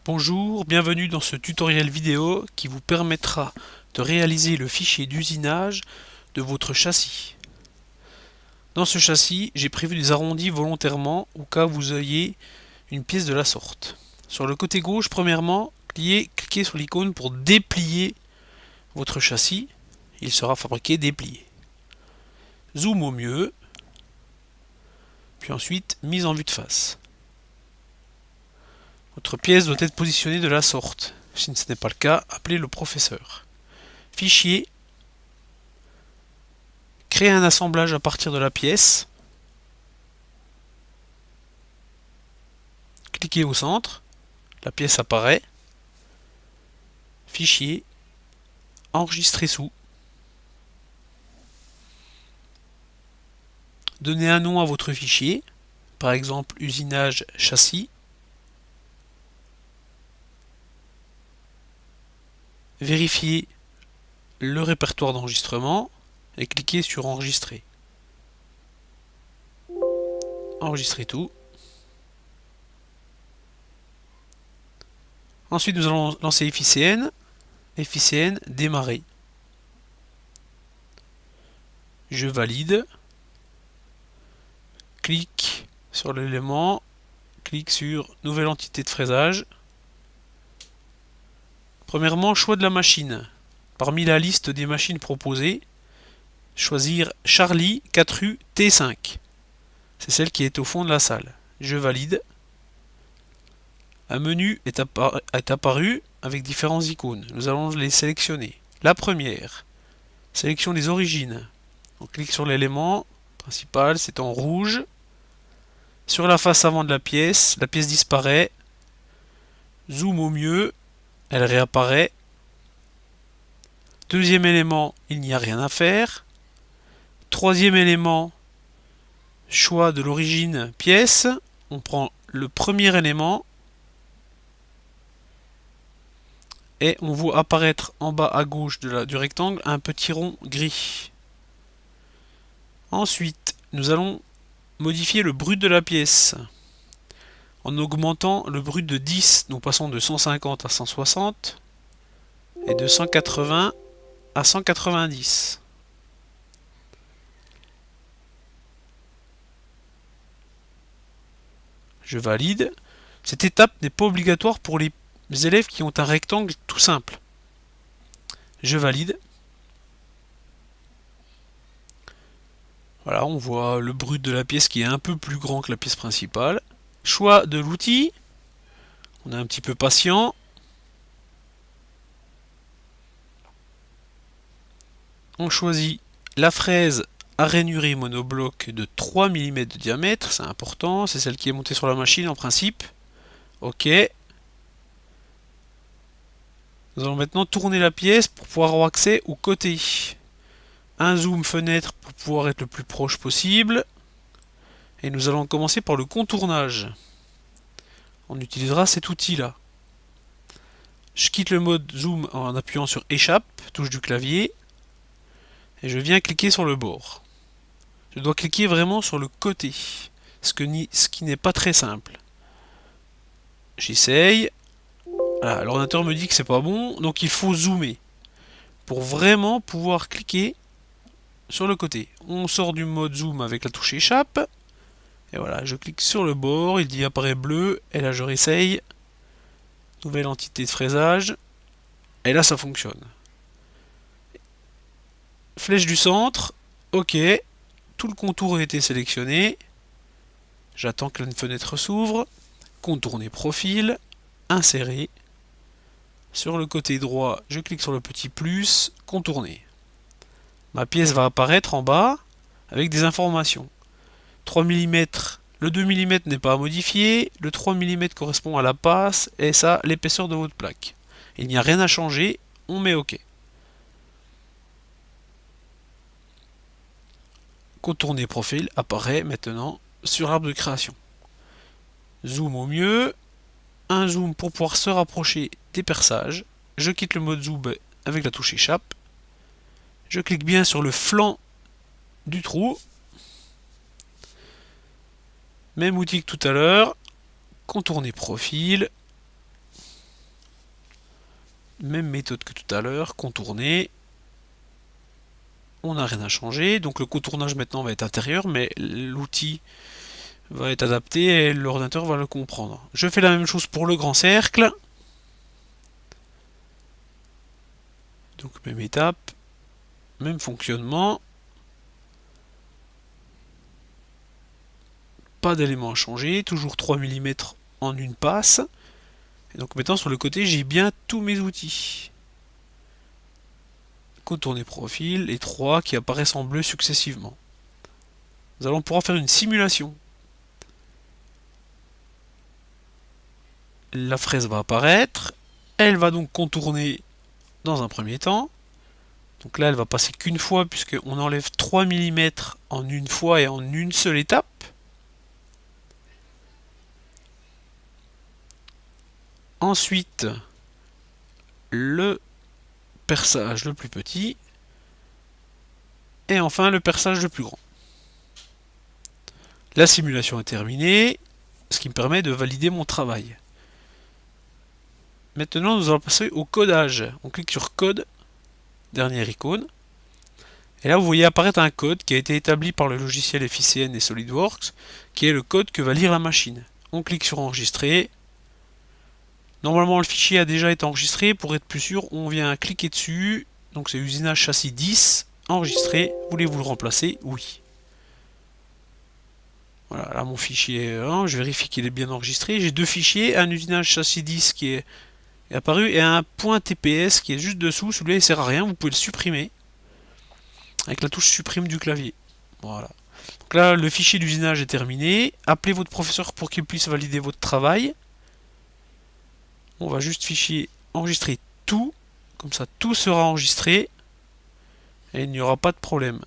Bonjour, bienvenue dans ce tutoriel vidéo qui vous permettra de réaliser le fichier d'usinage de votre châssis. Dans ce châssis, j'ai prévu des arrondis volontairement au cas où vous ayez une pièce de la sorte. Sur le côté gauche, premièrement, cliquez sur l'icône pour déplier votre châssis. Il sera fabriqué déplié. Zoom au mieux, puis ensuite mise en vue de face. Votre pièce doit être positionnée de la sorte. Si ce n'est pas le cas, appelez le professeur. Fichier. Créer un assemblage à partir de la pièce. Cliquez au centre. La pièce apparaît. Fichier. Enregistrer sous. Donnez un nom à votre fichier. Par exemple, usinage châssis. Vérifiez le répertoire d'enregistrement et cliquez sur enregistrer. Enregistrez tout. Ensuite, nous allons lancer FICN. FICN démarrer. Je valide. Clique sur l'élément. Clique sur nouvelle entité de fraisage. Premièrement, choix de la machine. Parmi la liste des machines proposées, choisir Charlie 4U T5. C'est celle qui est au fond de la salle. Je valide. Un menu est apparu avec différentes icônes. Nous allons les sélectionner. La première, sélection des origines. On clique sur l'élément principal, c'est en rouge. Sur la face avant de la pièce disparaît. Zoom au mieux, elle réapparaît. Deuxième élément, il n'y a rien à faire. Troisième élément, choix de l'origine pièce. On prend le premier élément et on voit apparaître en bas à gauche du rectangle un petit rond gris. Ensuite, nous allons modifier le brut de la pièce en augmentant le brut de 10. Nous passons de 150 à 160 et de 180 à 190. Je valide. Cette étape n'est pas obligatoire pour les élèves qui ont un rectangle tout simple. Je valide. Voilà, on voit le brut de la pièce qui est un peu plus grand que la pièce principale. Choix de l'outil. On est un petit peu patient. On choisit la fraise à rainuré monobloc de 3 mm de diamètre. C'est important, c'est celle qui est montée sur la machine en principe. Ok. Nous allons maintenant tourner la pièce pour pouvoir avoir accès aux côtés. Un zoom fenêtre pour pouvoir être le plus proche possible. Et nous allons commencer par le contournage. On utilisera cet outil-là. Je quitte le mode zoom en appuyant sur échappe, touche du clavier. Et je viens cliquer sur le bord. Je dois cliquer vraiment sur le côté, ce qui n'est pas très simple. J'essaye. Voilà, l'ordinateur me dit que c'est pas bon, donc il faut zoomer pour vraiment pouvoir cliquer sur le côté. On sort du mode zoom avec la touche échappe. Et voilà, je clique sur le bord, il dit apparaît bleu, et là je réessaye. Nouvelle entité de fraisage. Et là ça fonctionne. Flèche du centre, ok. Tout le contour a été sélectionné. J'attends que la fenêtre s'ouvre. Contourner profil, insérer. Sur le côté droit, je clique sur le petit plus, contourner. Ma pièce va apparaître en bas avec des informations. 3 mm, le 2 mm n'est pas à modifier, le 3 mm correspond à la passe et ça, l'épaisseur de votre plaque. Il n'y a rien à changer, on met OK. Contourner profil apparaît maintenant sur l'arbre de création. Zoom au mieux, un zoom pour pouvoir se rapprocher des perçages. Je quitte le mode zoom avec la touche échappe. Je clique bien sur le flanc du trou. Même outil que tout à l'heure. Contourner profil. Même méthode que tout à l'heure, contourner. On n'a rien à changer, donc le contournage maintenant va être intérieur, mais l'outil va être adapté et l'ordinateur va le comprendre. Je fais la même chose pour le grand cercle. Donc même étape, même fonctionnement. Pas d'éléments à changer, toujours 3 mm en une passe. Et donc maintenant sur le côté, j'ai bien tous mes outils. Contourner profil et 3 qui apparaissent en bleu successivement. Nous allons pouvoir faire une simulation. La fraise va apparaître, elle va donc contourner dans un premier temps. Donc là, elle va passer qu'une fois puisqu'on enlève 3 mm en une fois et en une seule étape. Ensuite, le perçage le plus petit. Et enfin, le perçage le plus grand. La simulation est terminée, ce qui me permet de valider mon travail. Maintenant, nous allons passer au codage. On clique sur Code, dernière icône. Et là, vous voyez apparaître un code qui a été établi par le logiciel FICN et SolidWorks, qui est le code que va lire la machine. On clique sur Enregistrer. Normalement, le fichier a déjà été enregistré. Pour être plus sûr, on vient cliquer dessus. Donc, c'est usinage châssis 10. Enregistrer. Voulez-vous le remplacer? Oui. Voilà, là mon fichier est 1. Je vérifie qu'il est bien enregistré. J'ai deux fichiers. Un usinage châssis 10 qui est apparu et un .tps qui est juste dessous. Celui-là, il sert à rien. Vous pouvez le supprimer avec la touche supprime du clavier. Voilà. Donc là, le fichier d'usinage est terminé. Appelez votre professeur pour qu'il puisse valider votre travail. On va juste fichier enregistrer tout. Comme ça, tout sera enregistré. Et il n'y aura pas de problème.